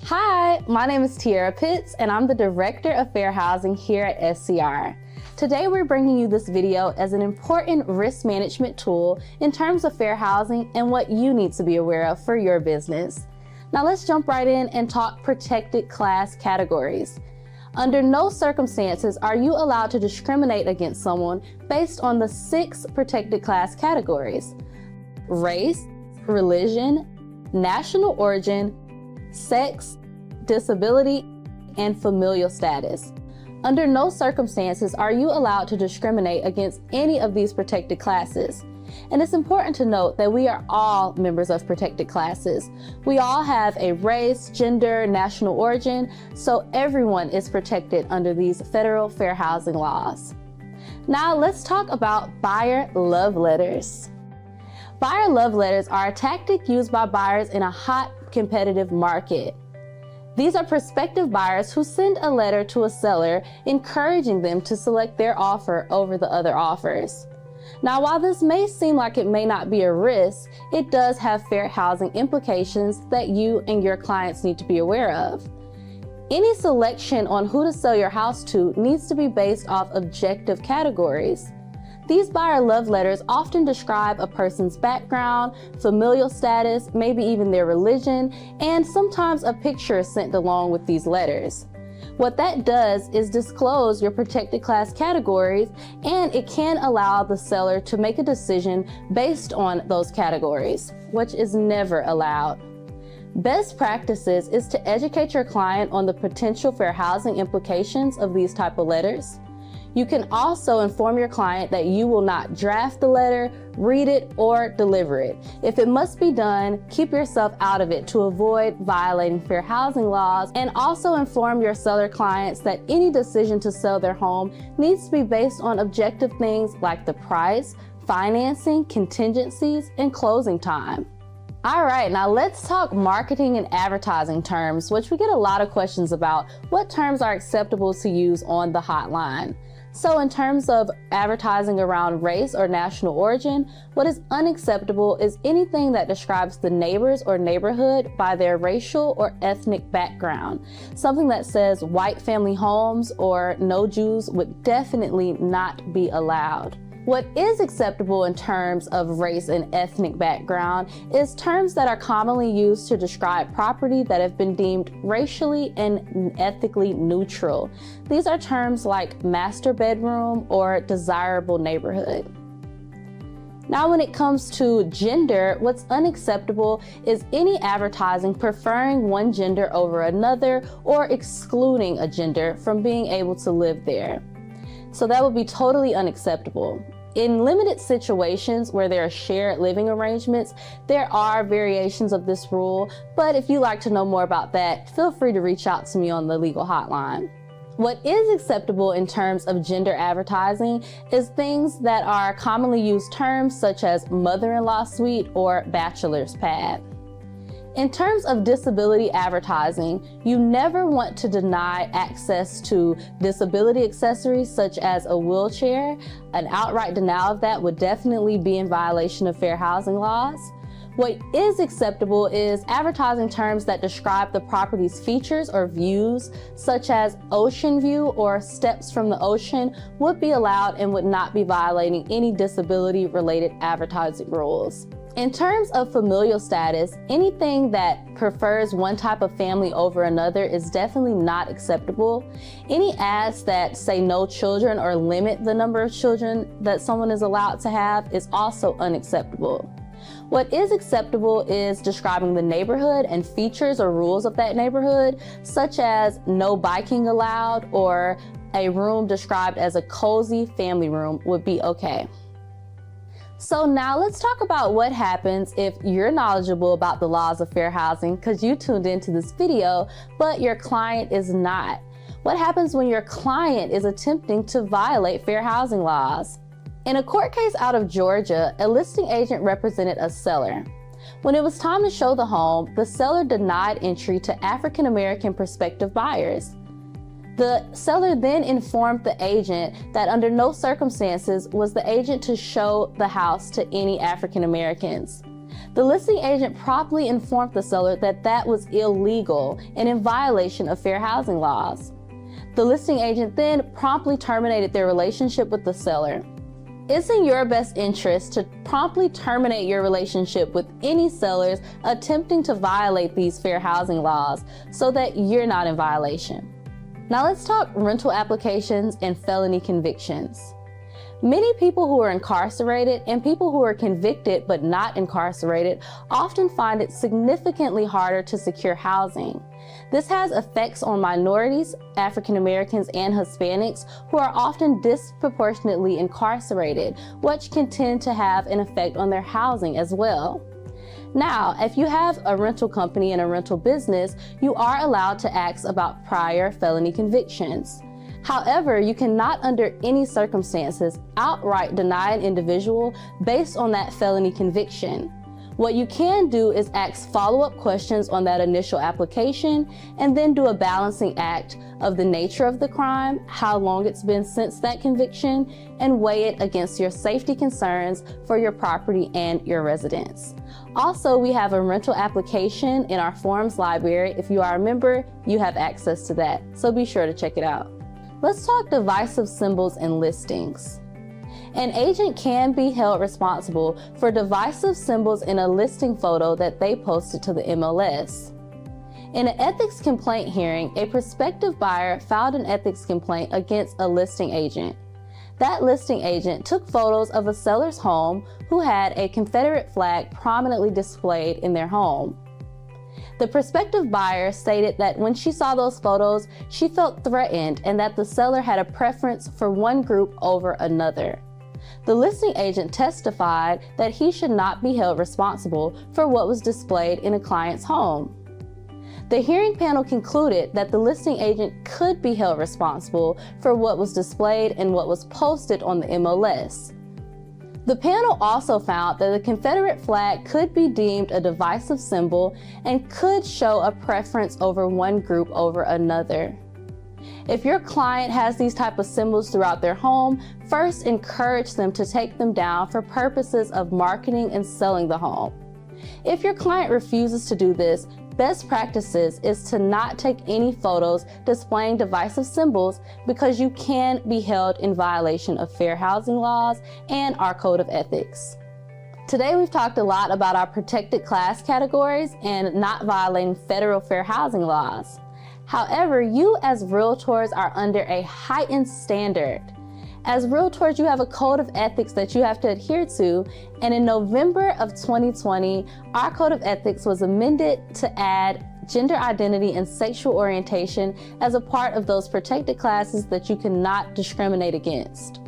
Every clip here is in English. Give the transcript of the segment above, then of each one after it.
Hi, my name is Tiara Pitts and I'm the Director of Fair Housing here at SCR. Today we're bringing you this video as an important risk management tool in terms of fair housing and what you need to be aware of for your business. Now let's jump right in and talk protected class categories. Under no circumstances are you allowed to discriminate against someone based on the 6 protected class categories: race, religion, national origin, sex, disability, and familial status. Under no circumstances are you allowed to discriminate against any of these protected classes. And it's important to note that we are all members of protected classes. We all have a race, gender, national origin, so everyone is protected under these federal fair housing laws. Now let's talk about buyer love letters. Buyer love letters are a tactic used by buyers in a hot, competitive market. These are prospective buyers who send a letter to a seller encouraging them to select their offer over the other offers. Now, while this may seem like it may not be a risk, it does have fair housing implications that you and your clients need to be aware of. Any selection on who to sell your house to needs to be based off objective categories. These buyer love letters often describe a person's background, familial status, maybe even their religion, and sometimes a picture is sent along with these letters. What that does is disclose your protected class categories, and it can allow the seller to make a decision based on those categories, which is never allowed. Best practices is to educate your client on the potential fair housing implications of these type of letters. You can also inform your client that you will not draft the letter, read it, or deliver it. If it must be done, keep yourself out of it to avoid violating fair housing laws, and also inform your seller clients that any decision to sell their home needs to be based on objective things like the price, financing, contingencies, and closing time. All right, now let's talk marketing and advertising terms, which we get a lot of questions about. What terms are acceptable to use on the hotline? So in terms of advertising around race or national origin, what is unacceptable is anything that describes the neighbors or neighborhood by their racial or ethnic background. Something that says white family homes or no Jews would definitely not be allowed. What is acceptable in terms of race and ethnic background is terms that are commonly used to describe property that have been deemed racially and ethically neutral. These are terms like master bedroom or desirable neighborhood. Now, when it comes to gender, what's unacceptable is any advertising preferring one gender over another or excluding a gender from being able to live there. So that would be totally unacceptable. In limited situations where there are shared living arrangements, there are variations of this rule, but if you'd like to know more about that, feel free to reach out to me on the legal hotline. What is acceptable in terms of gender advertising is things that are commonly used terms such as mother-in-law suite or bachelor's pad. In terms of disability advertising, you never want to deny access to disability accessories such as a wheelchair. An outright denial of that would definitely be in violation of fair housing laws. What is acceptable is advertising terms that describe the property's features or views, such as ocean view or steps from the ocean, would be allowed and would not be violating any disability-related advertising rules. In terms of familial status, anything that prefers one type of family over another is definitely not acceptable. Any ads that say no children or limit the number of children that someone is allowed to have is also unacceptable. What is acceptable is describing the neighborhood and features or rules of that neighborhood, such as no biking allowed or a room described as a cozy family room would be okay. So now let's talk about what happens if you're knowledgeable about the laws of fair housing because you tuned into this video, but your client is not. What happens when your client is attempting to violate fair housing laws? In a court case out of Georgia, a listing agent represented a seller. When it was time to show the home, the seller denied entry to African American prospective buyers. The seller then informed the agent that under no circumstances was the agent to show the house to any African Americans. The listing agent promptly informed the seller that that was illegal and in violation of fair housing laws. The listing agent then promptly terminated their relationship with the seller. It's in your best interest to promptly terminate your relationship with any sellers attempting to violate these fair housing laws so that you're not in violation. Now let's talk rental applications and felony convictions. Many people who are incarcerated and people who are convicted but not incarcerated often find it significantly harder to secure housing. This has effects on minorities, African Americans, and Hispanics who are often disproportionately incarcerated, which can tend to have an effect on their housing as well. Now, if you have a rental company and a rental business, you are allowed to ask about prior felony convictions. However, you cannot under any circumstances outright deny an individual based on that felony conviction. What you can do is ask follow-up questions on that initial application and then do a balancing act of the nature of the crime, how long it's been since that conviction, and weigh it against your safety concerns for your property and your residence. Also, we have a rental application in our forms library. If you are a member, you have access to that, so be sure to check it out. Let's talk divisive symbols and listings. An agent can be held responsible for divisive symbols in a listing photo that they posted to the MLS. In an ethics complaint hearing, a prospective buyer filed an ethics complaint against a listing agent. That listing agent took photos of a seller's home who had a Confederate flag prominently displayed in their home. The prospective buyer stated that when she saw those photos, she felt threatened and that the seller had a preference for one group over another. The listing agent testified that he should not be held responsible for what was displayed in a client's home. The hearing panel concluded that the listing agent could be held responsible for what was displayed and what was posted on the MLS. The panel also found that the Confederate flag could be deemed a divisive symbol and could show a preference over one group over another. If your client has these type of symbols throughout their home, first encourage them to take them down for purposes of marketing and selling the home. If your client refuses to do this, best practices is to not take any photos displaying divisive symbols because you can be held in violation of fair housing laws and our code of ethics. Today we've talked a lot about our protected class categories and not violating federal fair housing laws. However, you as realtors are under a heightened standard. As realtors, you have a code of ethics that you have to adhere to, and in November of 2020, our code of ethics was amended to add gender identity and sexual orientation as a part of those protected classes that you cannot discriminate against.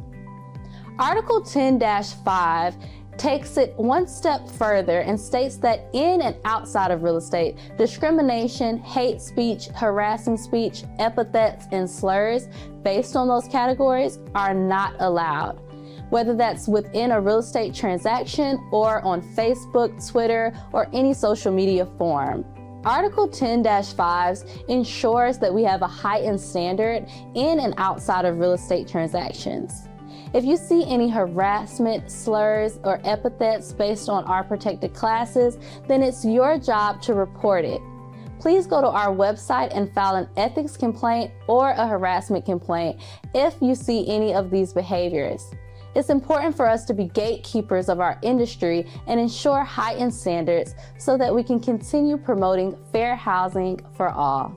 Article 10-5 takes it one step further and states that in and outside of real estate, discrimination, hate speech, harassing speech, epithets, and slurs based on those categories are not allowed, whether that's within a real estate transaction or on Facebook, Twitter, or any social media forum. Article 10-5 ensures that we have a heightened standard in and outside of real estate transactions. If you see any harassment, slurs, or epithets based on our protected classes, then it's your job to report it. Please go to our website and file an ethics complaint or a harassment complaint if you see any of these behaviors. It's important for us to be gatekeepers of our industry and ensure heightened standards so that we can continue promoting fair housing for all.